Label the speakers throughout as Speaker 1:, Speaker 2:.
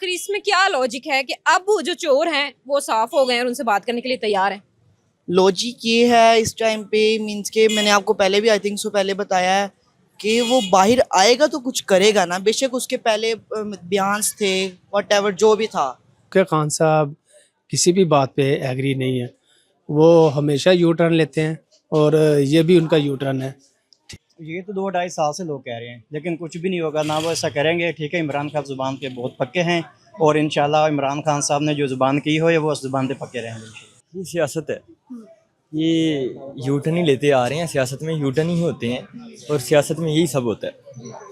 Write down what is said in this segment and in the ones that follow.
Speaker 1: आखिर इसमें क्या लॉजिक है कि अब वो जो चोर हैं वो साफ हो गए और उनसे बात करने के लिए तैयार हैं?
Speaker 2: लॉजिक ये है इस टाइम पे, मीन्स के मैंने आपको पहले भी आई थिंक सो पहले बताया है कि वो बाहर आएगा तो कुछ करेगा ना, बेशक उसके पहले बयान थे व्हाटएवर जो भी था।
Speaker 3: कि खान साहब किसी भी बात पे एग्री नहीं है, वो हमेशा यू टर्न लेते हैं और ये भी उनका यू टर्न है।
Speaker 4: ये तो 2-2.5 साल से लोग कह रहे हैं, लेकिन कुछ भी नहीं होगा ना, वो ऐसा करेंगे। ठीक है, इमरान खान जुबान पे बहुत पक्के हैं और इंशाल्लाह इमरान खान साहब ने जो जुबान की हो वो उस जुबान पे पक्के रहेंगे।
Speaker 5: ये सियासत है, ये यूटर्न ही लेते आ रहे हैं। सियासत में यूटर्न ही होते हैं और सियासत में यही सब होता है।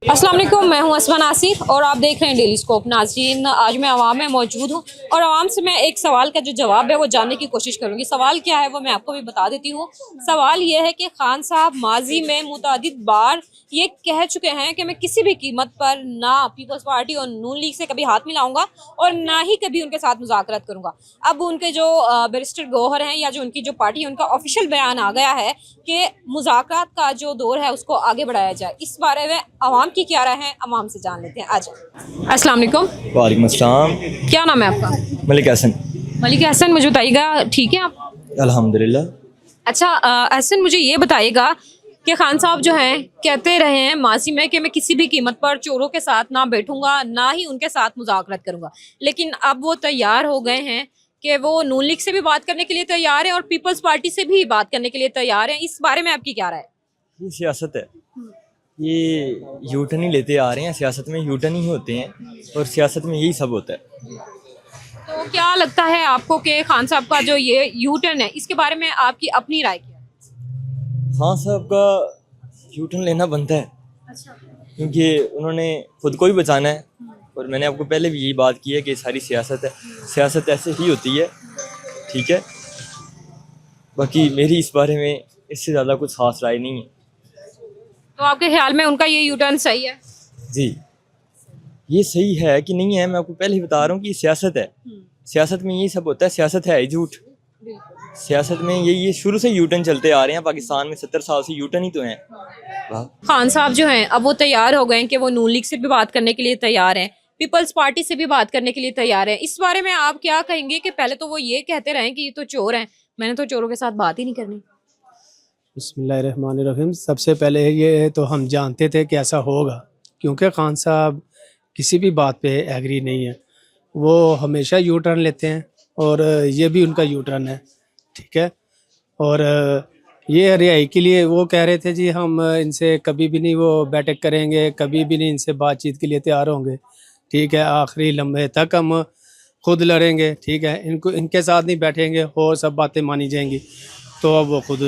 Speaker 1: अस्सलाम वालेकुम, मैं हूं असमा नासिर और आप देख रहे हैं डेली स्कोप। नाज़रीन, आज मैं आवाम में मौजूद हूं और आवाम से मैं एक सवाल का जो जवाब है वो जानने की कोशिश करूंगी। सवाल क्या है वो मैं आपको भी बता देती हूं। सवाल ये है कि खान साहब माजी में मुतादिद बार ये कह चुके हैं कि मैं किसी भी कीमत पर ना पीपल्स पार्टी और नून लीग से कभी हाथ मिलाऊंगा और ना ही कभी उनके साथ मुज़ाकरात करूंगा। अब उनके जो बैरिस्टर गौहर हैं या जो उनकी जो पार्टी है, उनका ऑफिशियल बयान आ गया है कि मुज़ाकरात का जो दौर है उसको आगे बढ़ाया जाए। इस बारे में आवाम की क्या राय है, आवाम से जान लेते हैं। आज अस्सलाम वालेकुम।
Speaker 5: वालेकुम अस्सलाम।
Speaker 1: क्या नाम है आपका?
Speaker 5: मलिक हसन।
Speaker 1: मलिक हसन, मुझे बताइएगा, ठीक है आप?
Speaker 5: अल्हम्दुलिल्लाह।
Speaker 1: अच्छा हसन, मुझे ये बताइएगा कि खान साहब जो हैं कहते रहे हैं माजी में कि मैं किसी भी कीमत पर चोरों के साथ ना बैठूंगा ना ही उनके साथ मुज़ाकरात करूंगा, लेकिन अब वो तैयार हो गए हैं कि वो नून लीग से भी बात करने के लिए तैयार है और पीपल्स पार्टी से भी बात करने के लिए तैयार है। इस बारे में आपकी क्या राय है?
Speaker 5: ये सियासत है, ये यूटर्न ही लेते आ रहे हैं। सियासत में यूटर्न ही होते हैं और सियासत में यही सब होता है।
Speaker 1: तो क्या लगता है आपको कि खान साहब का जो ये यू टर्न है इसके बारे में आपकी अपनी राय क्या है?
Speaker 5: खान साहब का यूटर्न लेना बनता है।
Speaker 1: अच्छा।
Speaker 5: क्योंकि उन्होंने खुद को भी बचाना है और मैंने आपको पहले भी यही बात की है कि सारी सियासत है, सियासत ऐसे ही होती है। ठीक है, बाकी मेरी इस बारे में इससे ज़्यादा कुछ खास राय नहीं है।
Speaker 1: तो आपके ख्याल में उनका ये यू टर्न सही है?
Speaker 5: जी, ये सही है कि नहीं है, मैं आपको पहले ही बता रहा हूँ कि सियासत है। सियासत में यही सब होता है। सियासत है झूठ। सियासत में ये शुरू से यूटर्न चलते आ रहे हैं। पाकिस्तान में 70 साल से यूटर्न ही तो हैं।
Speaker 1: खान साहब जो हैं अब वो तैयार हो गए हैं कि वो नून लीग से भी बात करने के लिए तैयार हैं, पीपल्स पार्टी से भी बात करने के लिए तैयार हैं। इस बारे में आप क्या कहेंगे कि पहले तो वो ये कहते रहे कि ये तो चोर हैं, मैंने तो चोरों के साथ बात ही नहीं करनी।
Speaker 3: बिस्मिल्लाहिर्रहमानिर्रहीम। सबसे पहले ये तो हम जानते थे कि ऐसा होगा, क्योंकि खान साहब किसी भी बात पे एग्री नहीं है, वो हमेशा यू टर्न लेते हैं और ये भी उनका यू टर्न है। ठीक है, और ये रिहाई के लिए वो कह रहे थे जी हम इनसे कभी भी नहीं वो बैठक करेंगे, कभी भी नहीं इनसे बातचीत के लिए तैयार होंगे। ठीक है, आखिरी लम्हे तक हम खुद लड़ेंगे। ठीक है, इनको इनके साथ नहीं बैठेंगे और सब बातें मानी जाएंगी। तो अब वो खुद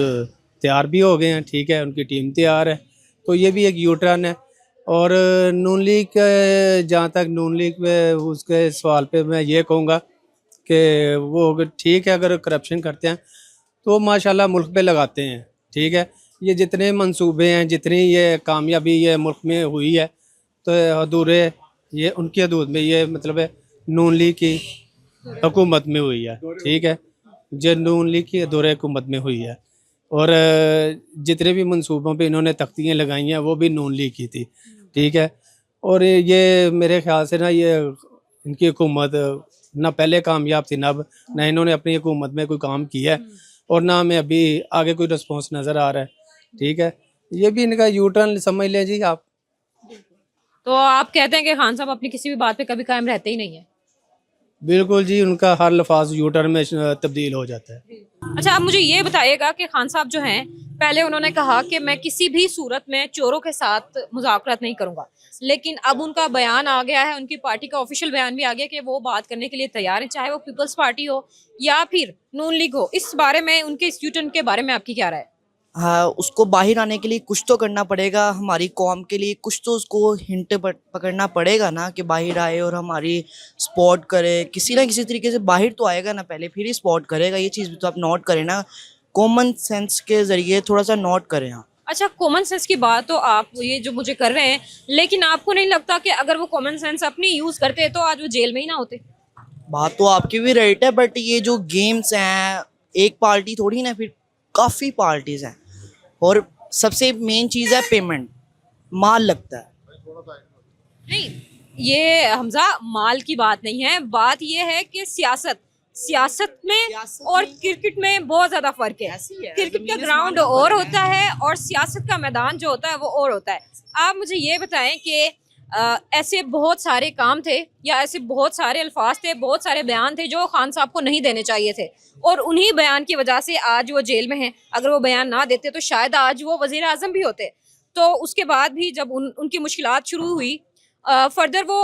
Speaker 3: तैयार भी हो गए हैं। ठीक है, उनकी टीम तैयार है, तो ये भी एक यू टर्न है। और नून लीग, जहाँ तक नून लीग में उसके सवाल पे मैं ये कहूँगा कि वो ठीक है, अगर करप्शन करते हैं तो माशाल्लाह मुल्क पे लगाते हैं। ठीक है, ये जितने मंसूबे हैं, जितनी ये कामयाबी ये मुल्क में हुई है, तो अधूरे ये उनकी हदूद में, ये मतलब है नून लीग की हुकूमत में हुई है। ठीक है, जो नून लीग की अधूरे हुकूमत में हुई है और जितने भी मंसूबों पे इन्होंने तख्तियाँ लगाई हैं वो भी नून लीग की थी। ठीक है, और ये मेरे ख्याल से ना ये इनकी हुकूमत ना पहले कामयाब थी, ना इन्होंने अपनी हुकूमत में कोई काम किया है और ना हमें अभी आगे कोई रिस्पॉन्स नज़र आ रहा है। ठीक है, ये भी इनका यू टर्न समझ लें जी आप।
Speaker 1: तो आप कहते हैं कि खान साहब अपनी किसी भी बात पे कभी कायम रहते ही नहीं है?
Speaker 3: बिल्कुल जी, उनका हर लफाज यू टर्न में तब्दील हो जाता है।
Speaker 1: अच्छा, आप मुझे ये बताइएगा कि खान साहब जो हैं पहले उन्होंने कहा कि मैं किसी भी सूरत में चोरों के साथ मुज़ाकरात नहीं करूंगा, लेकिन अब उनका बयान आ गया है, उनकी पार्टी का ऑफिशियल बयान भी आ गया कि वो बात करने के लिए तैयार हैं, चाहे वो पीपल्स पार्टी हो या फिर नून लीग हो। इस बारे में, उनके इस यू टर्न के बारे में आपकी क्या राय है?
Speaker 2: हाँ, उसको बाहर आने के लिए कुछ तो करना पड़ेगा, हमारी कौम के लिए कुछ तो उसको हिंट पकड़ना पड़ेगा ना, कि बाहर आए और हमारी सपोर्ट करे। किसी ना किसी तरीके से बाहर तो आएगा ना पहले, फिर ही सपोर्ट करेगा। ये चीज़ भी तो आप नोट करें ना, कॉमन सेंस के ज़रिए थोड़ा सा नोट करें आप।
Speaker 1: अच्छा, कॉमन सेंस की बात तो आप ये जो मुझे कर रहे हैं, लेकिन आपको नहीं लगता कि अगर वो कॉमन सेंस अपनी यूज़ करते तो आज वो जेल में ही ना होते?
Speaker 2: बात तो आपकी भी राइट है, बट ये जो गेम्स हैं एक पार्टी थोड़ी ना, फिर काफ़ी पार्टीज हैं। और सबसे मेन चीज़ है पेमेंट, माल लगता है।
Speaker 1: नहीं, ये हमजा माल की बात नहीं है, बात ये है कि सियासत सियासत में
Speaker 2: सियासत
Speaker 1: और
Speaker 2: में-
Speaker 1: क्रिकेट में बहुत ज्यादा फर्क है।
Speaker 2: ऐसी है,
Speaker 1: क्रिकेट का
Speaker 2: ज़मीन
Speaker 1: ग्राउंड
Speaker 2: आसमान का
Speaker 1: और
Speaker 2: फर्क
Speaker 1: होता है और सियासत का मैदान जो होता है वो और होता है। आप मुझे ये बताएं कि ऐसे बहुत सारे काम थे या ऐसे बहुत सारे अल्फाज थे, बहुत सारे बयान थे जो खान साहब को नहीं देने चाहिए थे, और उन्हीं बयान की वजह से आज वो जेल में हैं। अगर वो बयान ना देते तो शायद आज वो वजीर आजम भी होते। तो उसके बाद भी जब उनकी मुश्किलात शुरू हुई, फर्दर वो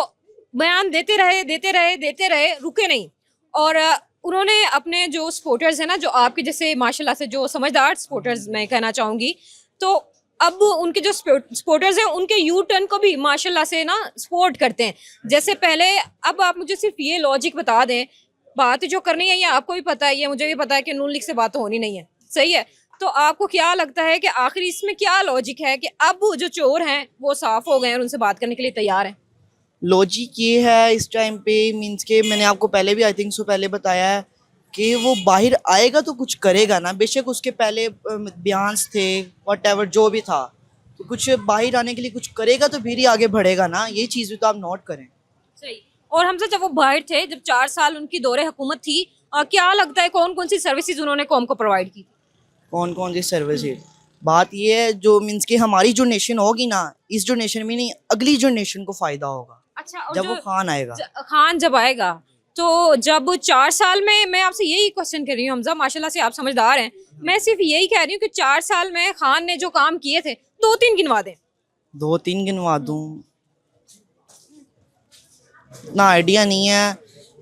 Speaker 1: बयान देते रहे, रुके नहीं। और उन्होंने अपने जो सपोर्टर्स हैं ना, जो आपके जैसे माशाल्लाह से जो समझदार सपोर्टर्स मैं कहना चाहूँगी, तो अब उनके जो सपोर्टर्स हैं उनके यू टर्न को भी माशाल्लाह से ना सपोर्ट करते हैं जैसे पहले। अब आप मुझे सिर्फ ये लॉजिक बता दें, बात जो करनी है ये आपको भी पता है, ये मुझे भी पता है कि नून लीग से बात तो होनी नहीं है, सही है। तो आपको क्या लगता है कि आखिर इसमें क्या लॉजिक है कि अब जो चोर हैं वो साफ हो गए और उनसे बात करने के लिए तैयार हैं?
Speaker 2: लॉजिक ये है इस टाइम पे, मींस के मैंने आपको पहले भी आई थिंक सो पहले बताया है कि वो बाहर आएगा तो कुछ करेगा ना। बेशक उसके पहले बयान थे वट जो भी था, तो कुछ बाहर आने के लिए कुछ करेगा तो फिर ही आगे बढ़ेगा ना। ये चीज़ भी तो आप नोट करें।
Speaker 1: सही। और हमसे जब वो बाहर थे, जब 4 साल उनकी दौरे हुकूमत थी, क्या लगता है कौन कौन सी सर्विसेज उन्होंने कौम को प्रोवाइड की?
Speaker 2: कौन कौन सी सर्विस? बात ये है जो मींस कि हमारी जो नेशन होगी ना, इस जो नेशन में नहीं अगली जो नेशन को फ़ायदा होगा
Speaker 1: अच्छा, और
Speaker 2: जब वो खान आएगा।
Speaker 1: खान जब आएगा, तो जब 4 साल में, मैं आपसे यही क्वेश्चन कर रही हूँ हमजा, माशाल्लाह से आप समझदार हैं, मैं सिर्फ यही कह रही हूँ कि 4 साल में खान ने जो काम किए थे 2-3 गिनवा दें।
Speaker 2: 2-3 गिनवा दूँ, इतना आइडिया नहीं है।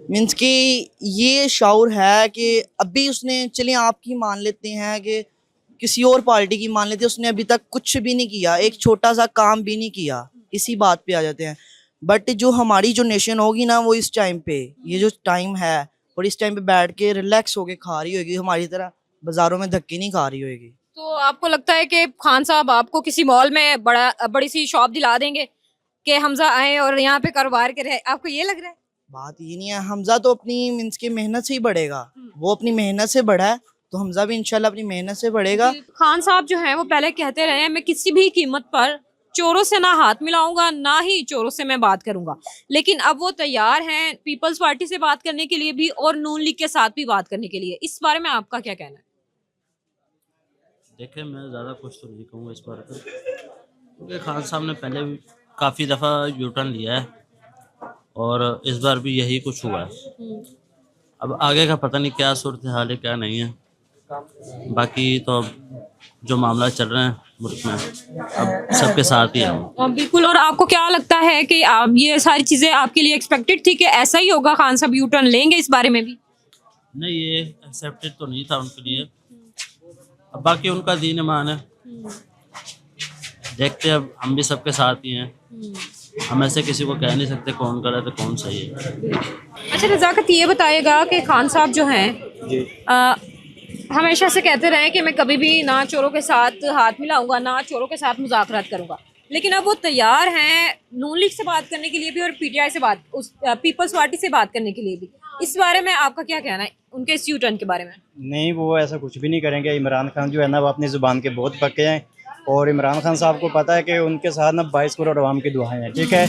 Speaker 2: मीन्स कि ये शाउर है कि अभी उसने, चलिए आपकी मान लेते हैं कि किसी और पार्टी की मान लेते हैं, उसने अभी तक कुछ भी नहीं किया, एक छोटा सा काम भी नहीं किया, इसी बात पे आ जाते हैं। बट जो हमारी जो नेशन होगी ना, वो इस टाइम पे, ये जो टाइम है, और इस टाइम पे बैठ के रिलैक्स होके खा रही होगी, हमारी तरह बाजारों में धक्के नहीं खा रही होगी।
Speaker 1: तो आपको लगता है कि खान साहब आपको किसी मॉल में बड़ी सी शॉप दिला देंगे कि हमजा आए और यहाँ पे कारोबार करे? आपको ये लग रहा है?
Speaker 2: बात ये नहीं है, हमजा तो अपनी मीन्स की मेहनत से ही बढ़ेगा। वो अपनी मेहनत से बढ़ा है तो हमजा भी इंशाल्लाह अपनी मेहनत से बढ़ेगा।
Speaker 1: खान साहब जो हैं वो पहले कहते रहे हैं, मैं किसी भी कीमत पर चोरों से ना हाथ मिलाऊंगा, ना ही चोरों से मैं बात करूंगा। लेकिन अब वो तैयार हैं पीपल्स पार्टी से बात करने के लिए भी और नून लीग के साथ भी बात करने के लिए। इस बारे में आपका क्या कहना है?
Speaker 6: देखिए, मैं ज़्यादा कुछ तो नहीं कहूँगा इस बारे पर, क्योंकि खान साहब ने पहले भी काफ़ी दफ़ा यू टर्न लिया है और इस बार भी यही कुछ हुआ है। अब आगे का पता नहीं क्या सूरत हाल है, क्या नहीं है। बाकी तो अब जो मामला चल रहे हैं मुल्क में, अब सबके साथ ही हैं हम।
Speaker 1: बिल्कुल। और आपको क्या लगता है कि आप ये सारी चीजें आपके लिए एक्सपेक्टेड थी कि ऐसा ही होगा, खान साहब यू टर्न लेंगे इस बारे में भी?
Speaker 6: नहीं, ये एक्सेप्टेड तो नहीं था उनके लिए। अब बाकी उनका दीन ईमान है, देखते हैं। अब हम भी सबके साथ ही हैं, हम ऐसे किसी को कह नहीं सकते कौन गलत है कौन सही है।
Speaker 1: अच्छा, नज़ाकत ये बताएगा कि खान साहब जो हैं हमेशा से कहते रहे कि मैं कभी भी ना चोरों के साथ हाथ मिलाऊंगा, ना चोरों के साथ मुज़ाकरात करूंगा, लेकिन अब वो तैयार हैं नून लीग से बात करने के लिए भी और पीटीआई से बात, उस पीपल्स पार्टी से बात करने के लिए भी। इस बारे में आपका क्या कहना है, उनके इस यू टर्न के बारे में?
Speaker 4: नहीं, वो ऐसा कुछ भी नहीं करेंगे। इमरान खान जो है ना, वो अपनी ज़ुबान के बहुत पक्के हैं और इमरान खान साहब को पता है कि उनके साथ ना 22 करोड़ अवाम की दुआएं हैं, ठीक है।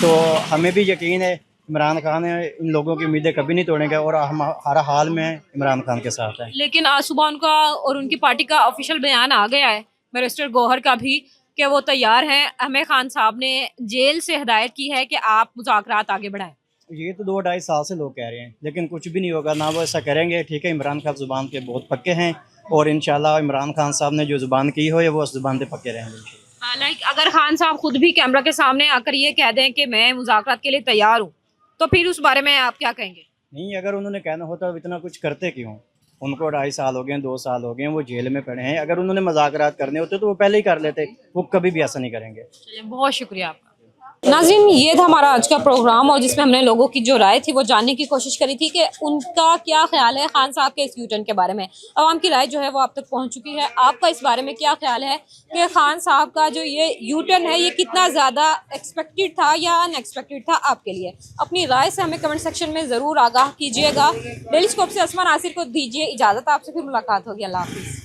Speaker 4: तो हमें भी यकीन है इमरान खान इन लोगों की उम्मीदें कभी नहीं तोड़ेंगे और हम हर हाल में इमरान खान के साथ हैं।
Speaker 1: लेकिन आज सुबह उनका और उनकी पार्टी का ऑफिशियल बयान आ गया है, बैरिस्टर गौहर का भी, कि वो तैयार हैं। हमें खान साहब ने जेल से हिदायत की है कि आप मुज़ाकरात आगे बढ़ाएं।
Speaker 4: ये तो 2-2.5 साल से लोग कह रहे हैं, लेकिन कुछ भी नहीं होगा ना, वो ऐसा करेंगे, ठीक है। इमरान खान ज़ुबान के बहुत पक्के हैं और इंशाल्लाह इमरान खान साहब ने जो ज़ुबान की हो वो उस ज़ुबान पे पक्के रहेंगे।
Speaker 1: लाइक अगर खान साहब खुद भी कैमरा के सामने आकर ये कह दें कि मैं मुज़ाकरात के लिए तैयार हूँ, तो फिर उस बारे में आप क्या कहेंगे?
Speaker 4: नहीं, अगर उन्होंने कहना होता तो इतना कुछ करते क्यों? उनको 2.5 साल हो गए, 2 साल हो गए, वो जेल में पड़े हैं। अगर उन्होंने मुज़ाकरात करने होते तो वो पहले ही कर लेते, वो कभी भी ऐसा नहीं करेंगे।
Speaker 1: चलिए, बहुत शुक्रिया आपका। नाज़रीन, ये था हमारा आज का प्रोग्राम और जिसमें हमने लोगों की जो राय थी वो जानने की कोशिश करी थी कि उनका क्या ख्याल है खान साहब के इस यूटर्न के बारे में। अवाम की राय जो है वो आप तक पहुंच चुकी है। आपका इस बारे में क्या ख्याल है कि खान साहब का जो ये यूटर्न है ये कितना ज़्यादा एक्सपेक्टेड था या अनएक्सपेक्टेड था आपके लिए? अपनी राय से हमें कमेंट सेक्शन में ज़रूर आगाह कीजिएगा। डेली स्कोप से असमा नासिर को दीजिए इजाज़त, आपसे फिर मुलाकात होगी। अल्लाह हाफिज़।